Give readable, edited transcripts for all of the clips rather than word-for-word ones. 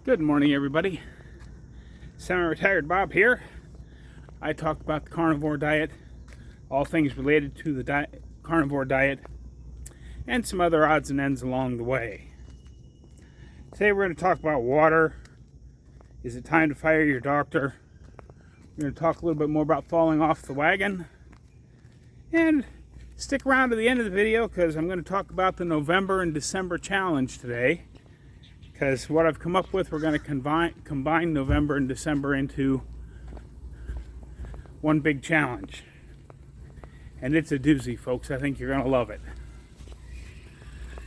Good morning, everybody. Semi-retired Bob here. I talk about the carnivore diet, all things related to the carnivore diet, and some other odds and ends along the way. Today we're going to talk about water. Is it time to fire your doctor? We're going to talk a little bit more about falling off the wagon. And stick around to the end of the video because I'm going to talk about the November and December challenge today. Because what I've come up with, we're going to combine November and December into one big challenge. And it's a doozy, folks. I think you're going to love it.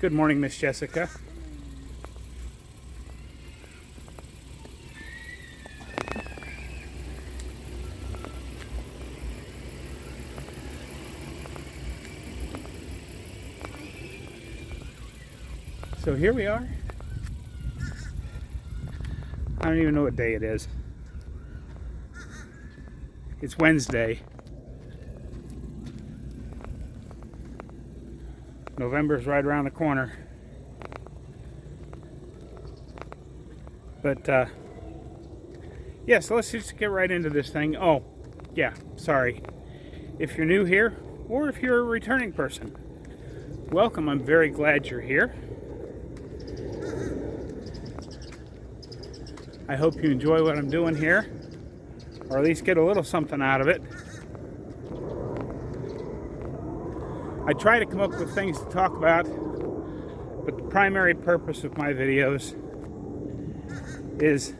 Good morning, Miss Jessica. So here we are. I don't even know what day it is. It's Wednesday. November's right around the corner. But, yeah, so let's just get right into this thing. Oh, yeah, sorry. If you're new here, or if you're a returning person, welcome. I'm very glad you're here. I hope you enjoy what I'm doing here, or at least get a little something out of it. I try to come up with things to talk about, but the primary purpose of my videos is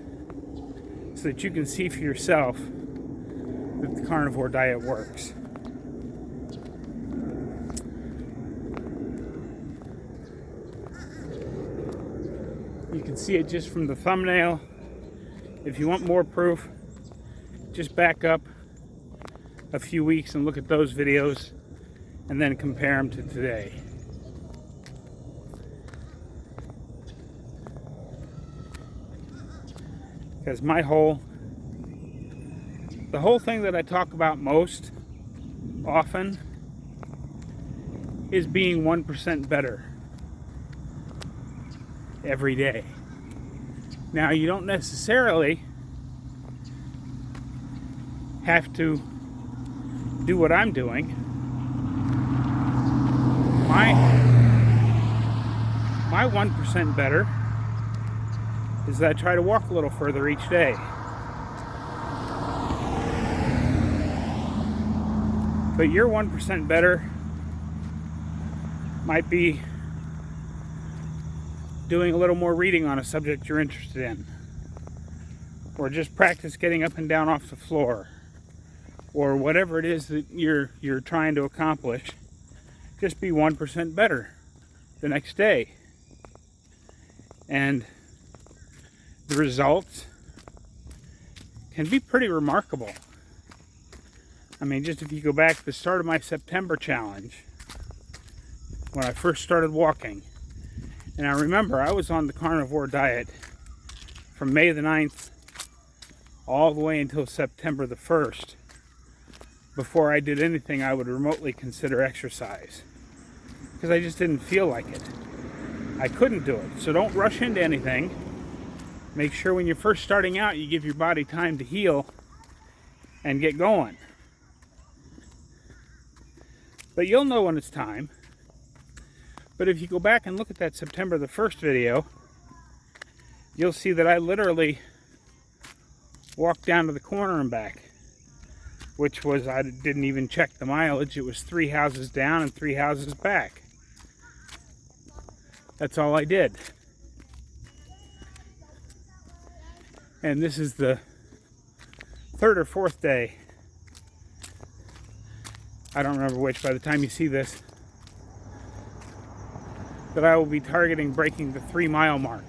so that you can see for yourself that the carnivore diet works. You can see it just from the thumbnail. If you want more proof, just back up a few weeks and look at those videos and then compare them to today. Because the whole thing that I talk about most often is being 1% better every day. Now, you don't necessarily have to do what I'm doing. My 1% better is that I try to walk a little further each day. But your 1% better might be doing a little more reading on a subject you're interested in, or just practice getting up and down off the floor, or whatever it is that you're trying to accomplish. Just be 1% better the next day, and the results can be pretty remarkable. I mean, just if you go back to the start of my September challenge, when I first started walking. And I remember I was on the carnivore diet from May the 9th all the way until September the 1st before I did anything I would remotely consider exercise. Because I just didn't feel like it. I couldn't do it. So don't rush into anything. Make sure when you're first starting out you give your body time to heal and get going. But you'll know when it's time. But if you go back and look at that September the 1st video, you'll see that I literally walked down to the corner and back, which was, I didn't even check the mileage. It was 3 houses down and 3 houses back. That's all I did. And this is the 3rd or 4th day. I don't remember which by the time you see this, that I will be targeting breaking the 3-mile mark.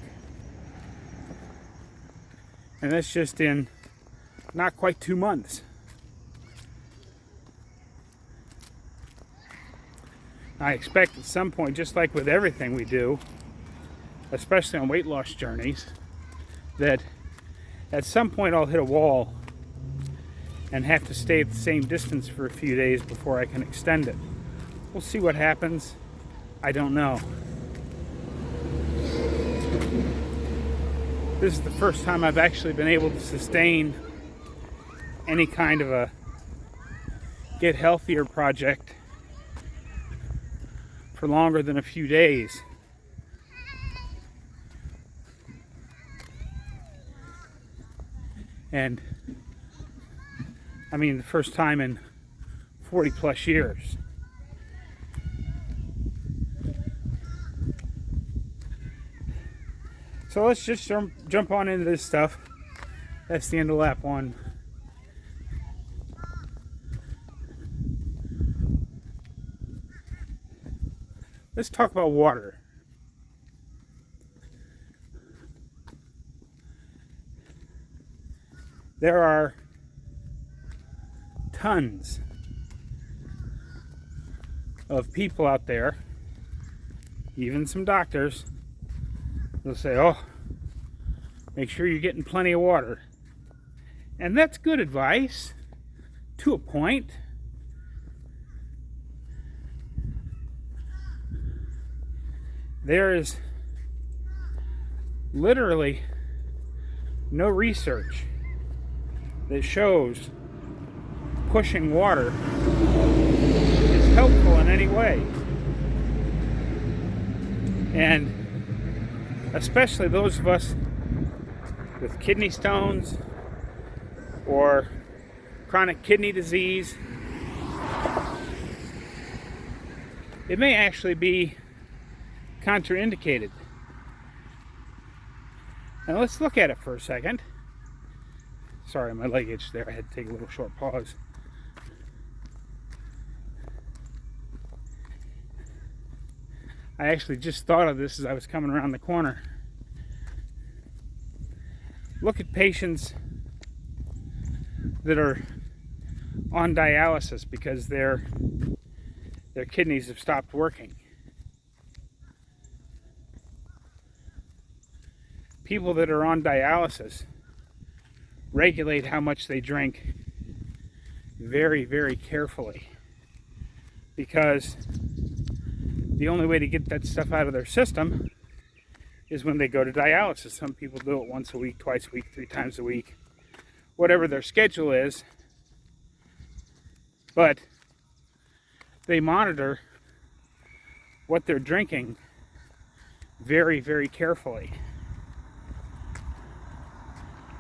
And that's just in not quite 2 months. I expect at some point, just like with everything we do, especially on weight loss journeys, that at some point I'll hit a wall and have to stay at the same distance for a few days before I can extend it. We'll see what happens. I don't know. This is the first time I've actually been able to sustain any kind of a get healthier project for longer than a few days. And I mean, the first time in 40 plus years. So let's just jump on into this stuff. That's the end of lap 1. Let's talk about water. There are tons of people out there, even some doctors, they'll say, oh, make sure you're getting plenty of water. And that's good advice to a point. There is literally no research that shows pushing water is helpful in any way. And especially those of us with kidney stones or chronic kidney disease, it may actually be contraindicated. Now let's look at it for a second. Sorry, my leg itched there. I had to take a little short pause. I actually just thought of this as I was coming around the corner. Look at patients that are on dialysis because their kidneys have stopped working. People that are on dialysis regulate how much they drink very, very carefully, because the only way to get that stuff out of their system is when they go to dialysis. Some people do it once a week, twice a week, 3 times a week, whatever their schedule is. But they monitor what they're drinking very, very carefully.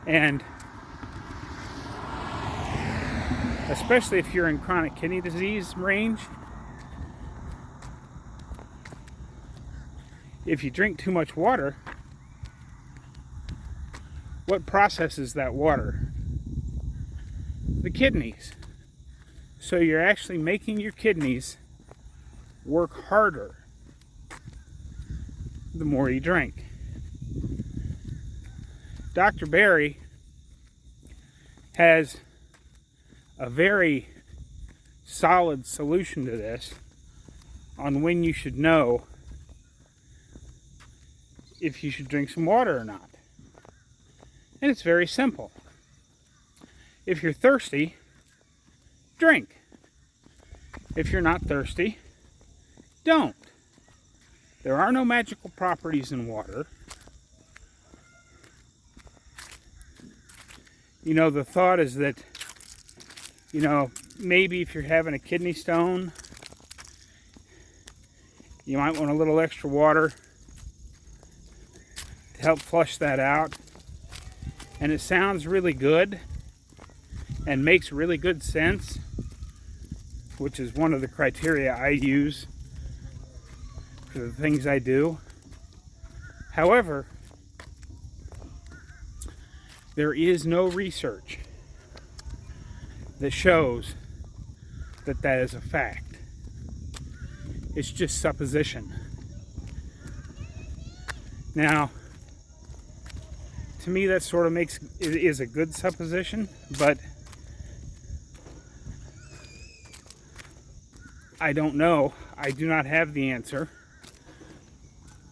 And especially if you're in chronic kidney disease range, if you drink too much water, what processes that water? The kidneys. So you're actually making your kidneys work harder the more you drink. Dr. Berry has a very solid solution to this on when you should know if you should drink some water or not. And it's very simple. If you're thirsty, drink. If you're not thirsty, don't. There are no magical properties in water. You know, the thought is that, you know, maybe if you're having a kidney stone, you might want a little extra water to help flush that out. And it sounds really good and makes really good sense, which is one of the criteria I use for the things I do. However, there is no research that shows that that is a fact. It's just supposition. Now, to me, that sort of is a good supposition, but I don't know. I do not have the answer.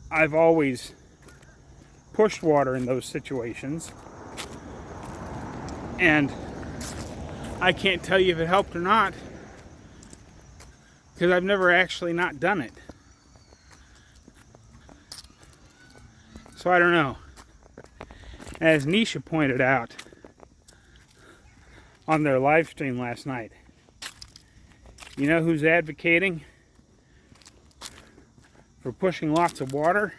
I've always pushed water in those situations, and I can't tell you if it helped or not, because I've never actually not done it. So I don't know. As Nisha pointed out on their live stream last night, you know who's advocating for pushing lots of water?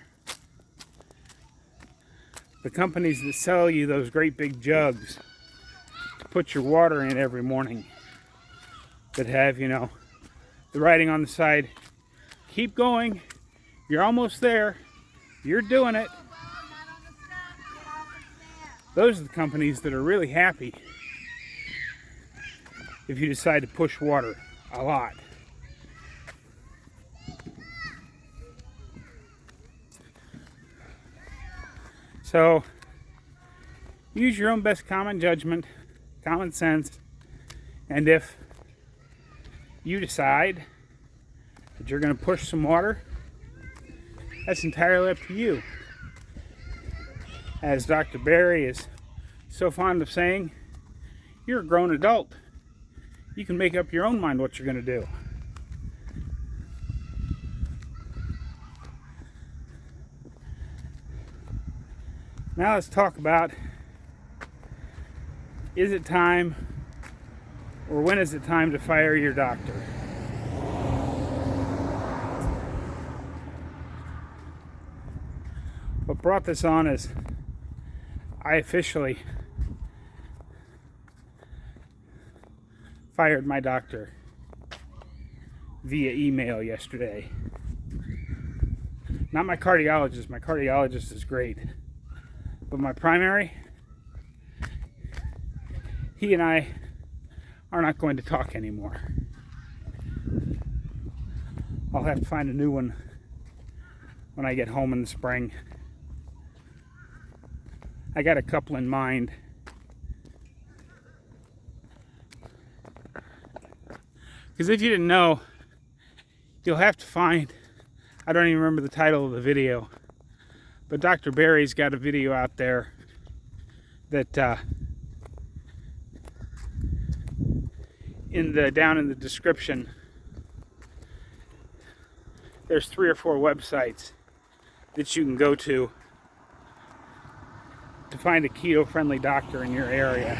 The companies that sell you those great big jugs to put your water in every morning, that have, you know, the writing on the side, keep going, you're almost there, you're doing it. Those are the companies that are really happy if you decide to push water a lot. So use your own best common judgment, common sense, and if you decide that you're going to push some water, that's entirely up to you. As Dr. Barry is so fond of saying, you're a grown adult. You can make up your own mind what you're going to do. Now let's talk about, is it time, or when is it time to fire your doctor? What brought this on is I officially fired my doctor via email yesterday. Not my cardiologist. My cardiologist is great. But my primary, he and I are not going to talk anymore. I'll have to find a new one when I get home in the spring. I got a couple in mind. Because if you didn't know, you'll have to find, I don't even remember the title of the video, but Dr. Barry's got a video out there that down in the description, there's 3 or 4 websites that you can go to find a keto-friendly doctor in your area.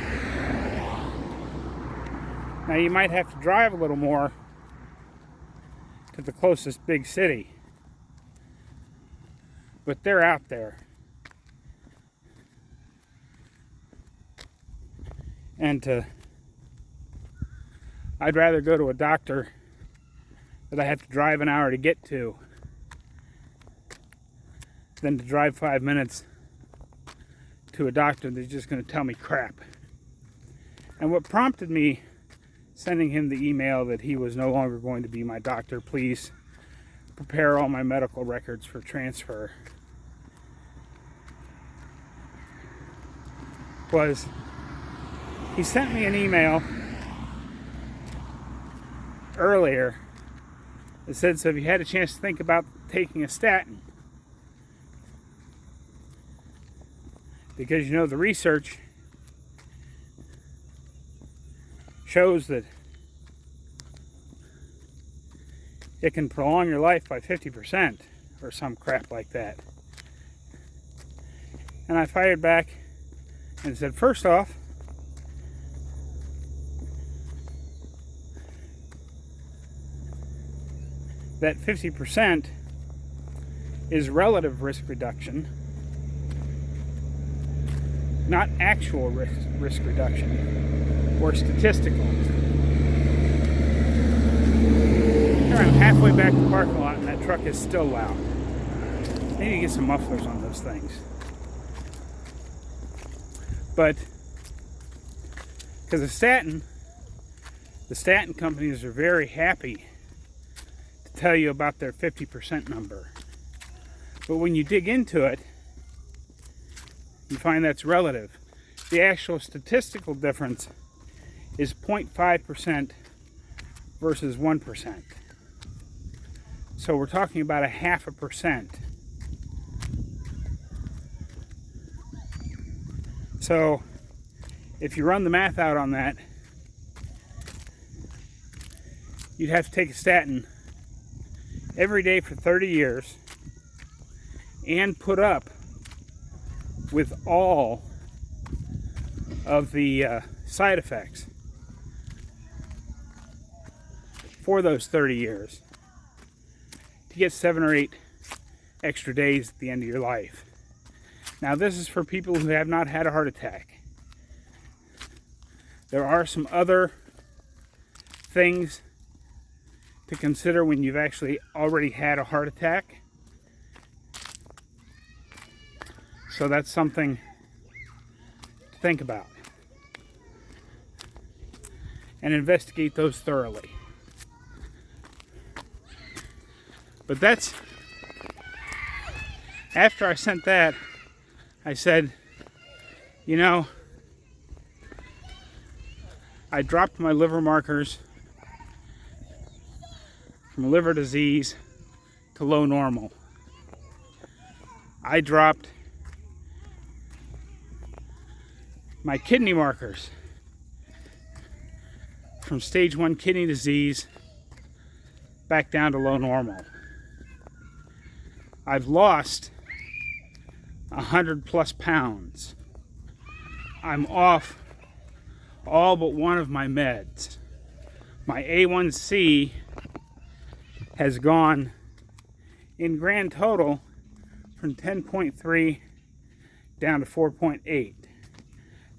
Now you might have to drive a little more to the closest big city, but they're out there. And I'd rather go to a doctor that I have to drive an hour to get to than to drive 5 minutes to a doctor that's just going to tell me crap. And what prompted me sending him the email that he was no longer going to be my doctor, please prepare all my medical records for transfer, was he sent me an email earlier that said, so have you had a chance to think about taking a statin? Because you know the research shows that it can prolong your life by 50% or some crap like that. And I fired back and said, first off, that 50% is relative risk reduction, not actual risk reduction or statistical. Here I'm halfway back to the parking lot and that truck is still loud. I need to get some mufflers on those things. But because the statin companies are very happy to tell you about their 50% number. But when you dig into it, you find that's relative. The actual statistical difference is 0.5% versus 1%. So we're talking about 0.5%. So if you run the math out on that, you'd have to take a statin every day for 30 years and put up with all of the side effects for those 30 years to get 7 or 8 extra days at the end of your life. Now, this is for people who have not had a heart attack. There are some other things to consider when you've actually already had a heart attack. So that's something to think about. And investigate those thoroughly. But that's, after I sent that, I said, you know, I dropped my liver markers from liver disease to low normal. I dropped my kidney markers from stage 1 kidney disease back down to low normal. I've lost 100+ pounds. I'm off all but one of my meds. My A1C has gone in grand total from 10.3 down to 4.8.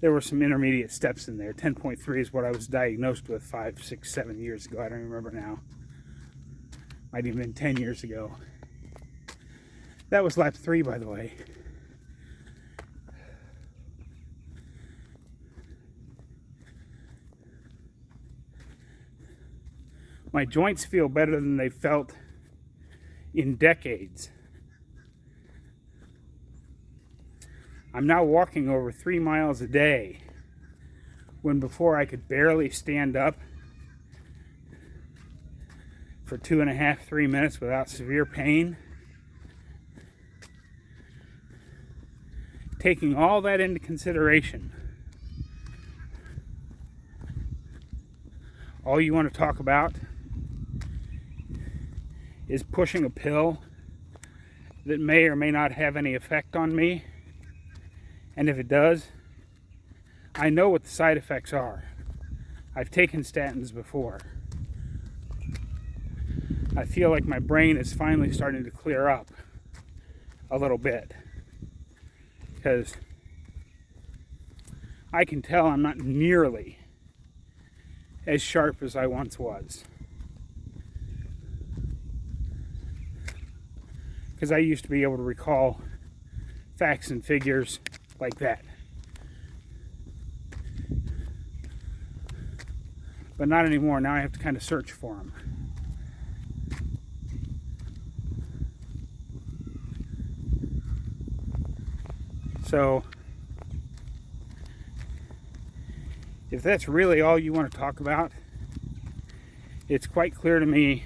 There were some intermediate steps in there. 10.3 is what I was diagnosed with 5, 6, 7 years ago. I don't remember now. Might even been 10 years ago. That was lap 3, by the way. My joints feel better than they felt in decades. I'm now walking over 3 miles a day, when before I could barely stand up for 2.5, 3 minutes without severe pain. Taking all that into consideration, all you want to talk about is pushing a pill that may or may not have any effect on me. And if it does, I know what the side effects are. I've taken statins before. I feel like my brain is finally starting to clear up a little bit, because I can tell I'm not nearly as sharp as I once was. Because I used to be able to recall facts and figures like that. But not anymore. Now I have to kind of search for them. So, if that's really all you want to talk about, it's quite clear to me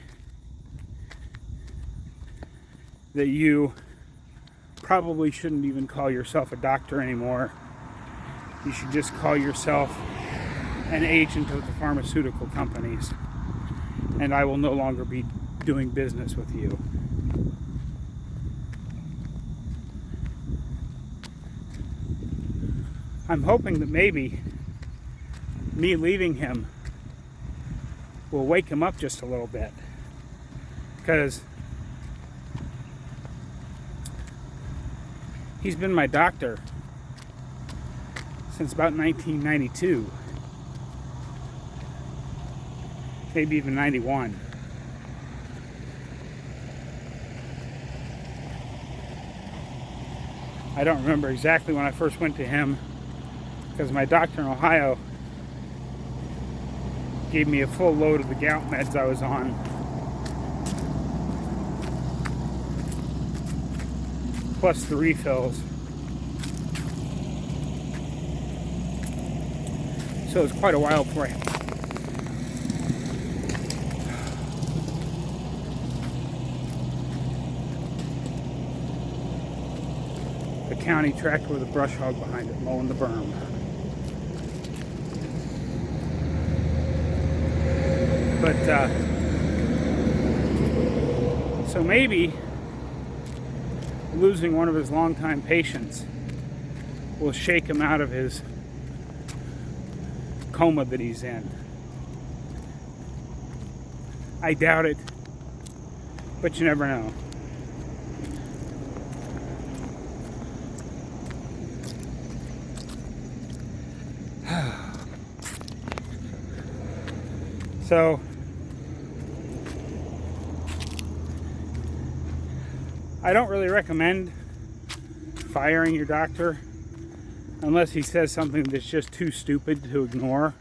that you probably shouldn't even call yourself a doctor anymore. You should just call yourself an agent of the pharmaceutical companies, and I will no longer be doing business with you. I'm hoping that maybe me leaving him will wake him up just a little bit, because he's been my doctor since about 1992, maybe even 91. I don't remember exactly when I first went to him, because my doctor in Ohio gave me a full load of the gout meds I was on. Plus the refills. So it was quite a while before the county tractor with a brush hog behind it mowing the berm. But so maybe losing one of his longtime patients will shake him out of his coma that he's in. I doubt it, but you never know. So, I don't really recommend firing your doctor unless he says something that's just too stupid to ignore.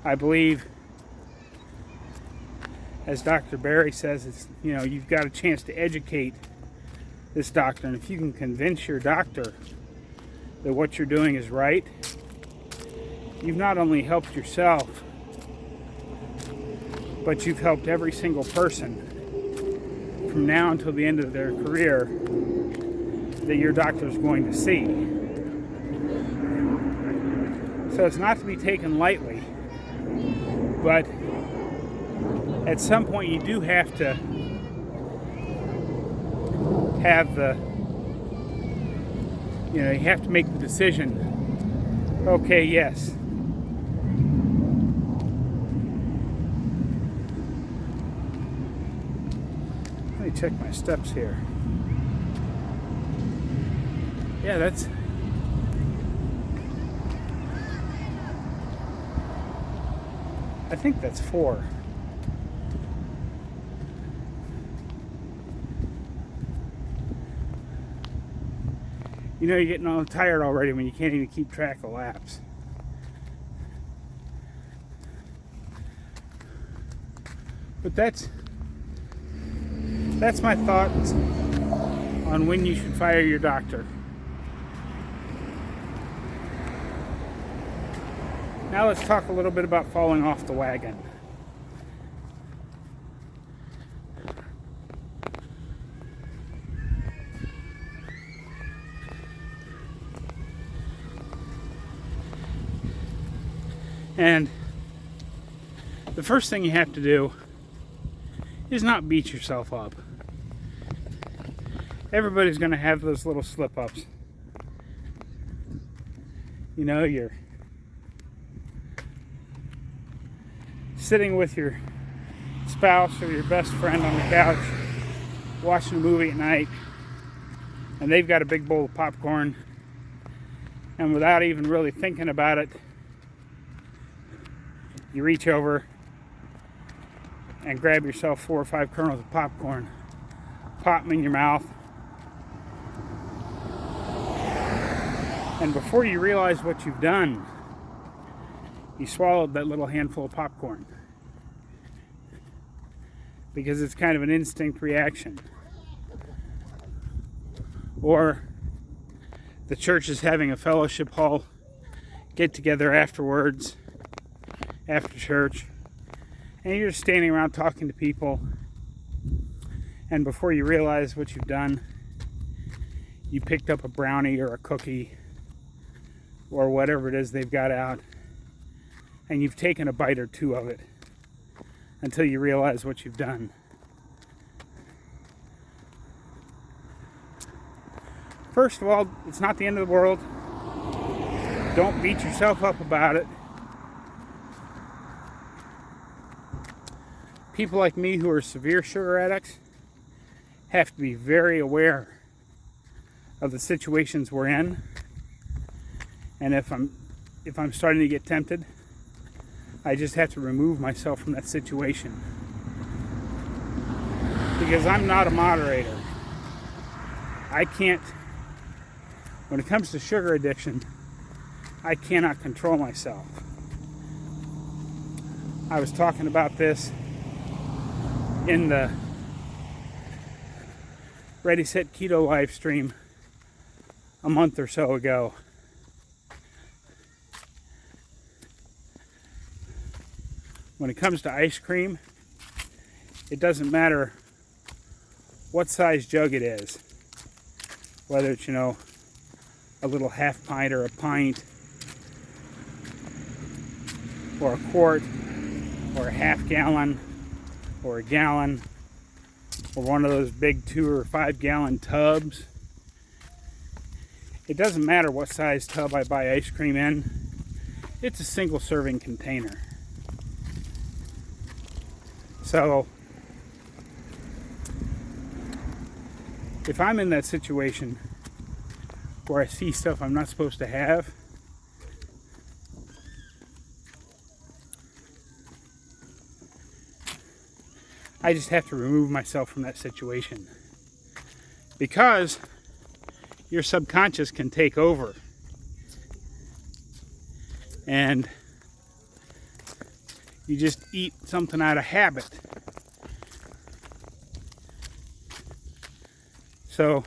I believe, as Dr. Barry says, it's, you've got a chance to educate this doctor, and if you can convince your doctor that what you're doing is right, you've not only helped yourself, but you've helped every single person from now until the end of their career that your doctor is going to see. So it's not to be taken lightly, but at some point you do have to have you have to make the decision. Okay, yes. Let me check my steps here. Yeah, I think that's 4. You're getting all tired already when you can't even keep track of laps. But that's my thoughts on when you should fire your doctor. Now let's talk a little bit about falling off the wagon. And the first thing you have to do is not beat yourself up. Everybody's going to have those little slip-ups. You're sitting with your spouse or your best friend on the couch watching a movie at night, and they've got a big bowl of popcorn, and without even really thinking about it, you reach over and grab yourself 4 or 5 kernels of popcorn, pop them in your mouth, and before you realize what you've done, you swallowed that little handful of popcorn, because it's kind of an instinct reaction. Or the church is having a fellowship hall get together afterwards, after church, and you're just standing around talking to people, and before you realize what you've done, you picked up a brownie or a cookie or whatever it is they've got out, and you've taken a bite or 2 of it until you realize what you've done. First of all, it's not the end of the world. Don't beat yourself up about it. People like me who are severe sugar addicts have to be very aware of the situations we're in. And if I'm starting to get tempted, I just have to remove myself from that situation. Because I'm not a moderator. I can't, when it comes to sugar addiction, I cannot control myself. I was talking about this in the Ready Set Keto live stream a month or so ago. When it comes to ice cream, it doesn't matter what size jug it is, whether it's, a little half pint or a pint, or a quart, or a half gallon, or a gallon, or one of those big 2 or 5 gallon tubs. It doesn't matter what size tub I buy ice cream in. It's a single serving container. So if I'm in that situation where I see stuff I'm not supposed to have, I just have to remove myself from that situation, because your subconscious can take over, and you just eat something out of habit. So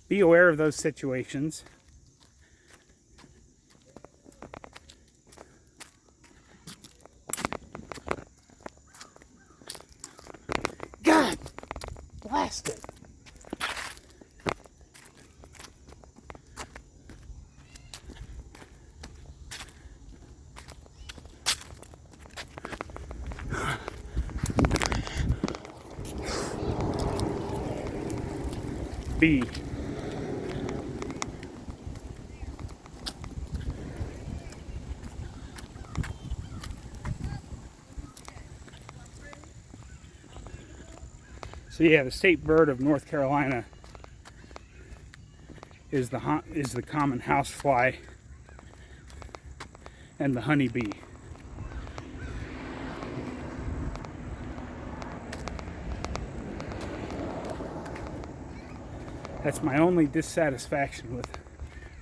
be aware of those situations. God blast it. B. So yeah, the state bird of North Carolina is the common housefly and the honeybee. That's my only dissatisfaction with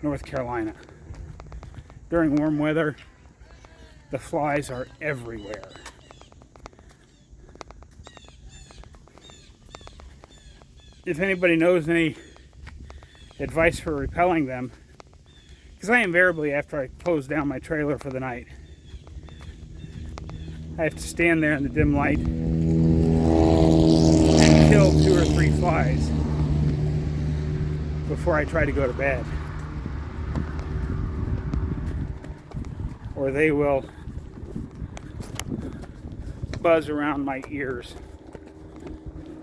North Carolina. During warm weather, the flies are everywhere. If anybody knows any advice for repelling them, because I invariably, after I close down my trailer for the night, I have to stand there in the dim light and kill 2 or 3 flies before I try to go to bed, or they will buzz around my ears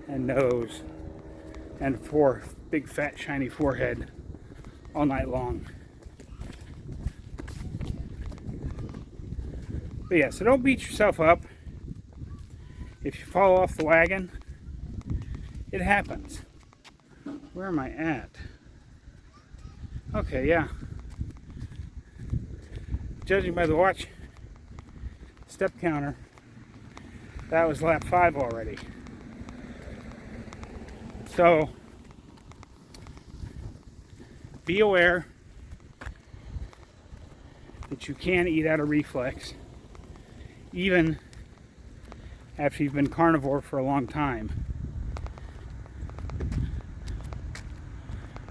and nose and big fat shiny forehead all night long. But yeah, so don't beat yourself up if you fall off the wagon. It happens. Where am I at? Okay, yeah. Judging by the watch step counter, that was lap 5 already. So be aware that you can eat out of reflex even after you've been carnivore for a long time.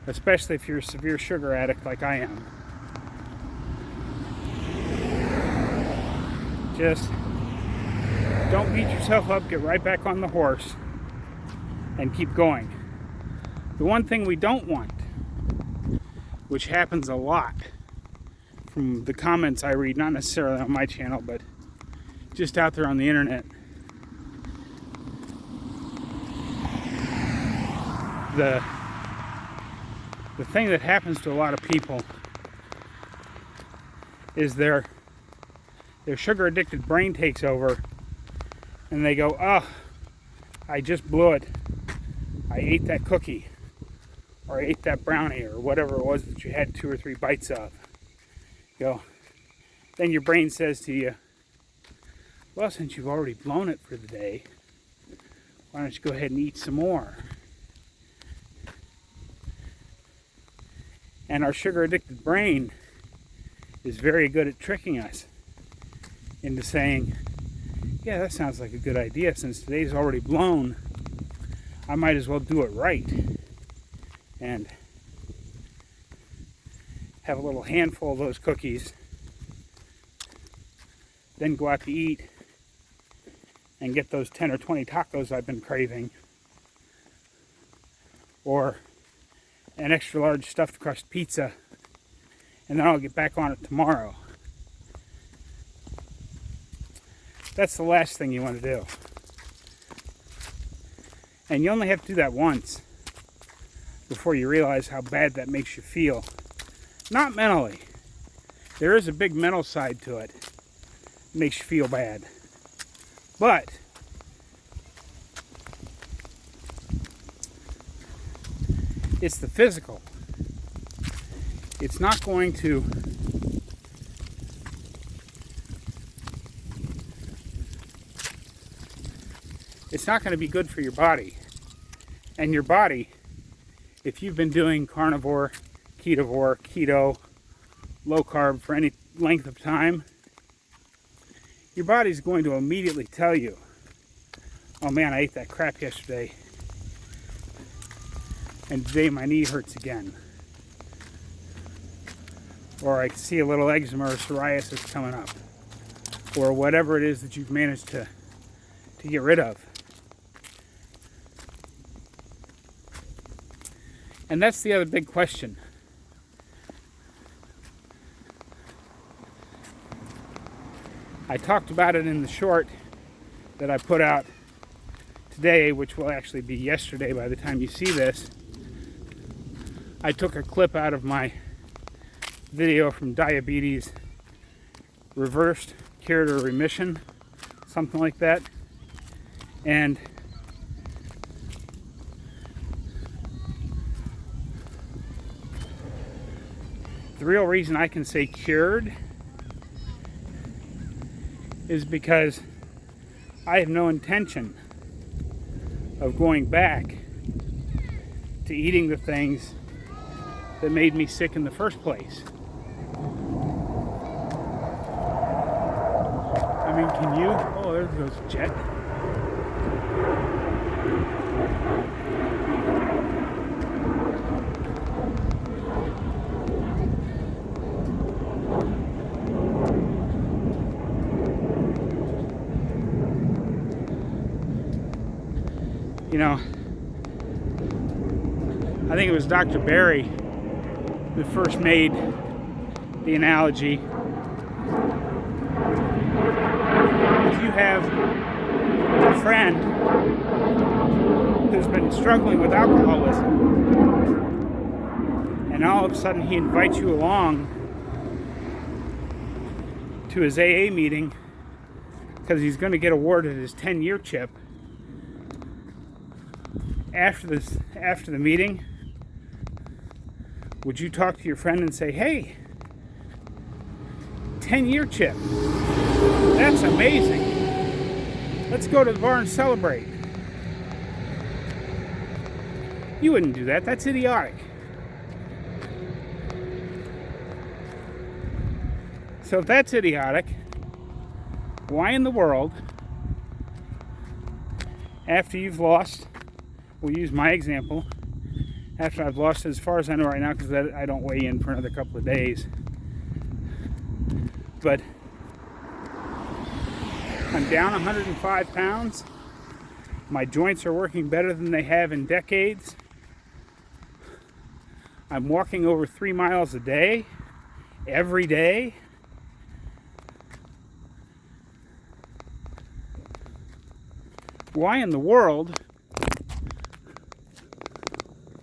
Especially if you're a severe sugar addict like I am. Just don't beat yourself up, get right back on the horse and keep going. The one thing we don't want, which happens a lot from the comments I read, not necessarily on my channel, but just out there on the internet, the thing that happens to a lot of people is their sugar addicted brain takes over and they go, oh, I just blew it. I ate that cookie, or I ate that brownie, or whatever it was that you had 2 or 3 bites of. Then your brain says to you, well, since you've already blown it for the day, why don't you go ahead and eat some more? And our sugar addicted brain is very good at tricking us into saying, yeah, that sounds like a good idea. Since today's already blown, I might as well do it right and have a little handful of those cookies, then go out to eat and get those 10 or 20 tacos I've been craving, or an extra large stuffed crust pizza, and then I'll get back on it tomorrow. That's the last thing you want to do. And you only have to do that once. before you realize how bad that makes you feel. Not mentally. There is a big mental side to it. It makes you feel bad. But it's the physical. It's not going to be good for your body. And your body, if you've been doing carnivore, ketovore, keto, low carb for any length of time, your body's going to immediately tell you, oh man, I ate that crap yesterday, and today my knee hurts again. Or I see a little eczema or psoriasis coming up. Or whatever it is that you've managed to get rid of. And that's the other big question. I talked about it in the short that I put out today, which will actually be yesterday by the time you see this. I took a clip out of my video from diabetes reversed, cured, or remission, something like that. And the real reason I can say cured is because I have no intention of going back to eating the things that made me sick in the first place. I mean, can you? Oh, there goes Jet. You know, I think it was Dr. Barry that first made the analogy. If you have a friend who's been struggling with alcoholism, and all of a sudden he invites you along to his AA meeting because he's going to get awarded his 10-year chip, after the meeting, would you talk to your friend and say, hey, 10-year chip, that's amazing, let's go to the bar and celebrate? You wouldn't do that. That's idiotic. So if that's idiotic, why in the world, after you've lost, we'll use my example, after I've lost as far as I know right now, because I don't weigh in for another couple of days, but I'm down 105 pounds. My joints are working better than they have in decades. I'm walking over 3 miles a day, every day. Why in the world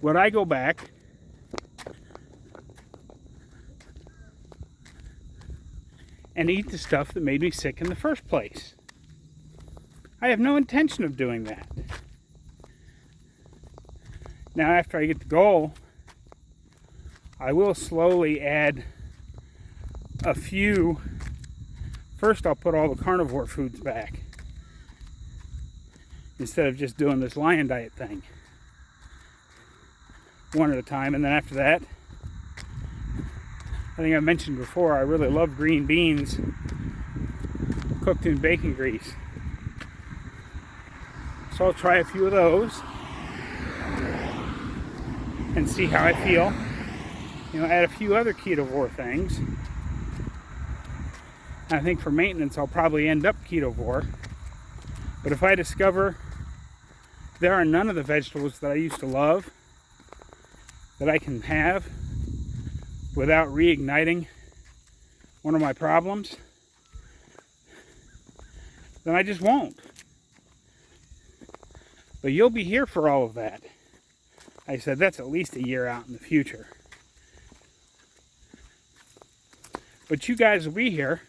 would I go back and eat the stuff that made me sick in the first place? I have no intention of doing that. Now, after I get the goal, I will slowly add a few. First, I'll put all the carnivore foods back instead of just doing this lion diet thing, one at a time. And then after that, I think I mentioned before, I really love green beans cooked in bacon grease. So I'll try a few of those and see how I feel. Add a few other ketovore things. And I think for maintenance, I'll probably end up ketovore. But if I discover there are none of the vegetables that I used to love that I can have without reigniting one of my problems, then I just won't. But you'll be here for all of that. I said that's at least a year out in the future. But you guys will be here,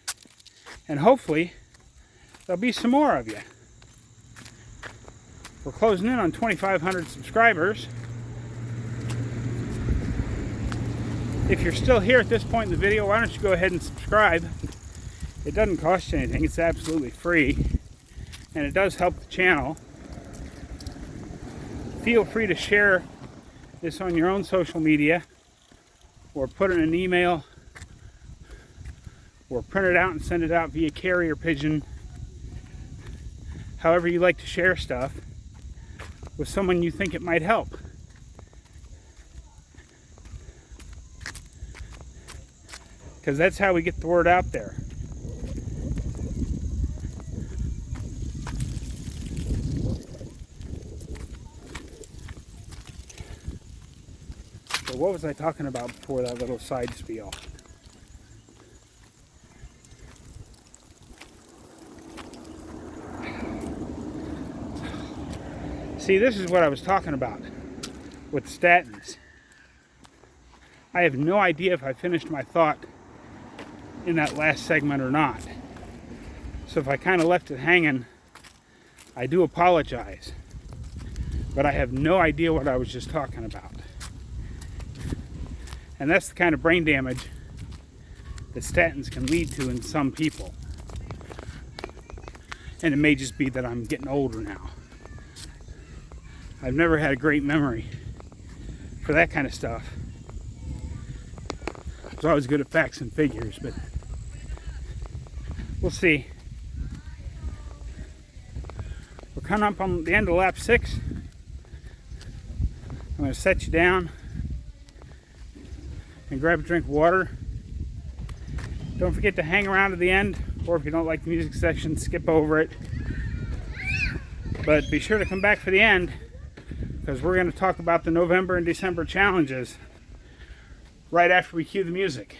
and hopefully there'll be some more of you. We're closing in on 2,500 subscribers. If you're still here at this point in the video, why don't you go ahead and subscribe? It doesn't cost you anything. It's absolutely free, and it does help the channel. Feel free to share this on your own social media, or put it in an email, or print it out and send it out via carrier pigeon. However you like to share stuff with someone you think it might help. Because that's how we get the word out there. So what was I talking about before that little side spiel? See, this is what I was talking about with statins. I have no idea if I finished my thought in that last segment or not. So if I kind of left it hanging, I do apologize. But I have no idea what I was just talking about. And that's the kind of brain damage that statins can lead to in some people. And it may just be that I'm getting older now. I've never had a great memory for that kind of stuff. I was always good at facts and figures, but we'll see. We're coming up on the end of lap 6. I'm going to set you down and grab a drink of water. Don't forget to hang around to the end, or if you don't like the music section, skip over it. But be sure to come back for the end, because we're going to talk about the November and December challenges right after we cue the music.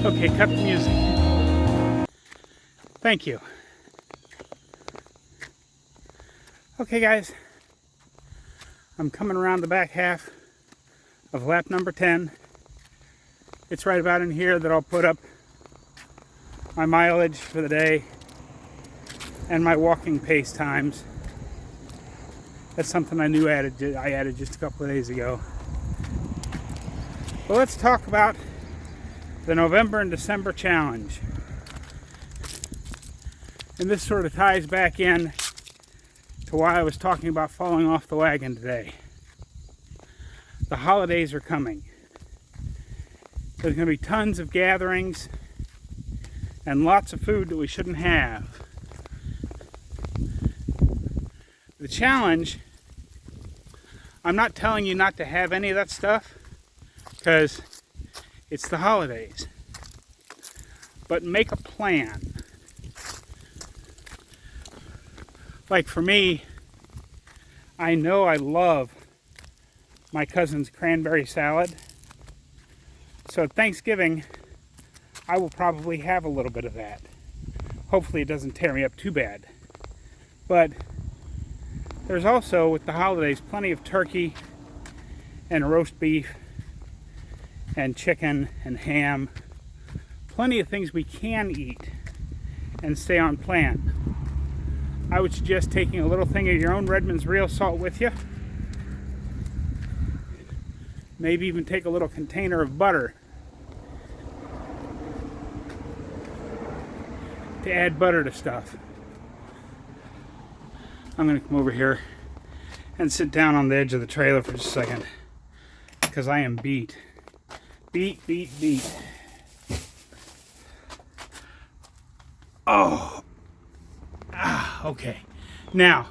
Okay, cut the music. Thank you. Okay, guys. I'm coming around the back half of lap number 10. It's right about in here that I'll put up my mileage for the day and my walking pace times. That's something I added just a couple of days ago. Well, let's talk about the November and December challenge. And this sort of ties back in to why I was talking about falling off the wagon today. The holidays are coming. There's going to be tons of gatherings and lots of food that we shouldn't have. The challenge, I'm not telling you not to have any of that stuff because it's the holidays. But make a plan. Like for me, I know I love my cousin's cranberry salad. So at Thanksgiving, I will probably have a little bit of that. Hopefully it doesn't tear me up too bad. But there's also, with the holidays, plenty of turkey and roast beef and chicken and ham. Plenty of things we can eat and stay on plan. I would suggest taking a little thing of your own Redmond's real salt with you. Maybe even take a little container of butter to add butter to stuff. I'm going to come over here and sit down on the edge of the trailer for just a second because I am beat. Beat. Oh. Okay. Now,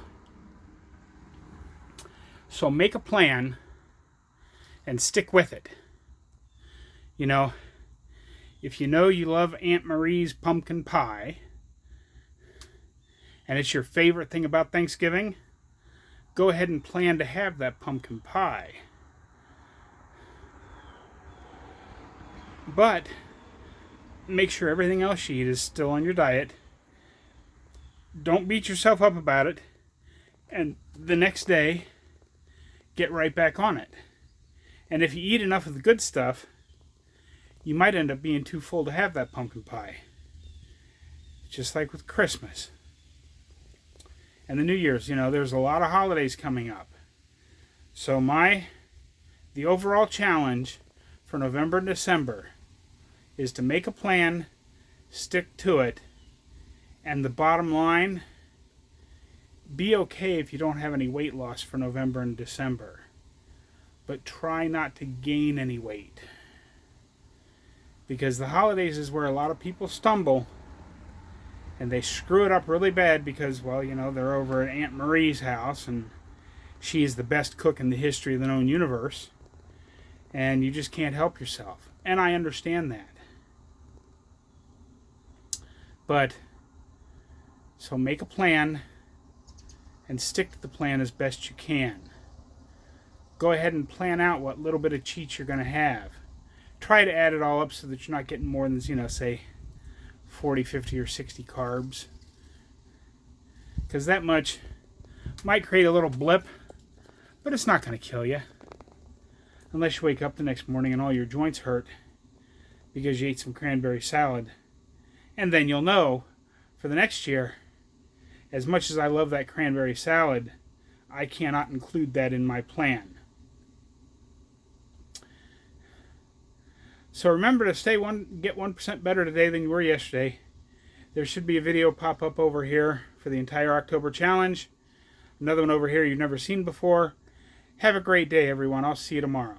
so make a plan and stick with it. You know, if you know you love Aunt Marie's pumpkin pie, and it's your favorite thing about Thanksgiving, go ahead and plan to have that pumpkin pie. But make sure everything else you eat is still on your diet. Don't beat yourself up about it. And the next day, get right back on it. And if you eat enough of the good stuff, you might end up being too full to have that pumpkin pie. Just like with Christmas. And the New Year's, you know, there's a lot of holidays coming up. So the overall challenge for November and December is to make a plan, stick to it, and the bottom line, be okay if you don't have any weight loss for November and December. But try not to gain any weight. Because the holidays is where a lot of people stumble and they screw it up really bad because, well, you know, they're over at Aunt Marie's house and she is the best cook in the history of the known universe. And you just can't help yourself. And I understand that. But, so make a plan and stick to the plan as best you can. Go ahead and plan out what little bit of cheats you're going to have. Try to add it all up so that you're not getting more than, you know, say 40, 50, or 60 carbs. Because that much might create a little blip, but it's not going to kill you. Unless you wake up the next morning and all your joints hurt because you ate some cranberry salad. And then you'll know for the next year, as much as I love that cranberry salad, I cannot include that in my plan. So remember to get 1% better today than you were yesterday. There should be a video pop up over here for the entire October challenge. Another one over here you've never seen before. Have a great day, everyone. I'll see you tomorrow.